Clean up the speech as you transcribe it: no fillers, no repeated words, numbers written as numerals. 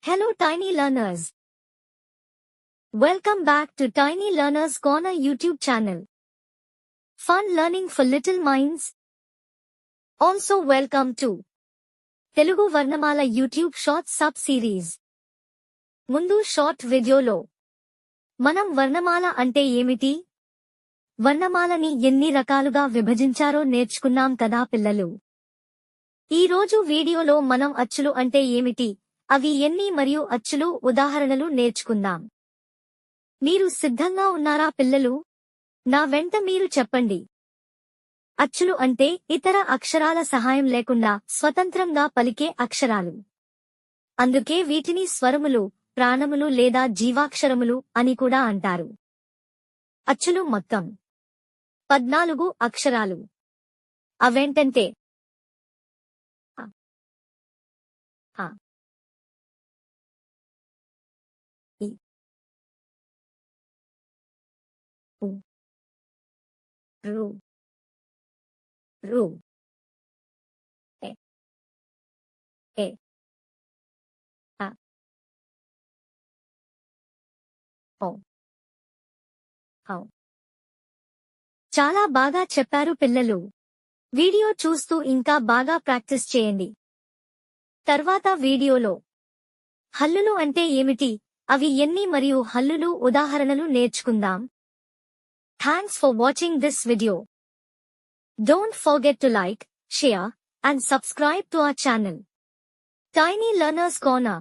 Hello tiny learners. Welcome back to Tiny Learners Corner YouTube channel. Fun learning for little minds. Also welcome to Telugu Varnamala YouTube short sub series. ముందు short వీడియోలో మనం వర్ణమాల అంటే ఏమిటి, వర్ణమాలని ఎన్ని రకాలుగా విభజించారో నేర్చుకున్నాం కదా పిల్లలు. ఈ రోజు వీడియోలో మనం అచ్చులు అంటే ఏమిటి, అవి ఎన్ని మరియు అచ్చులు ఉదాహరణలు నేర్చుకుందాం. మీరు సిద్ధంగా ఉన్నారా పిల్లలు? నా వెంట మీరు చెప్పండి. అచ్చులు అంటే ఇతర అక్షరాల సహాయం లేకుండా స్వతంత్రంగా పలికే అక్షరాలు. అందుకే వీటిని స్వరములు, ప్రాణములు లేదా జీవాక్షరములు అని కూడా అంటారు. అచ్చులు మొత్తం 14 అక్షరాలు. అవేంటంటే అ, ఆ, ఇ, ఉ, రు, రు, ఎ, ఏ, అ, ఓ, ఔ. చాలా బాగా చెప్పారు పిల్లలు. వీడియో చూస్తూ ఇంకా బాగా ప్రాక్టీస్ చేయండి. తర్వాత వీడియోలో హల్లులు అంటే ఏమిటి, అవి ఎన్ని మరియు హల్లులు ఉదాహరణలు నేర్చుకుందాం. Thanks for watching this video. Don't forget to like, share and subscribe to our channel. Tiny Learners Corner.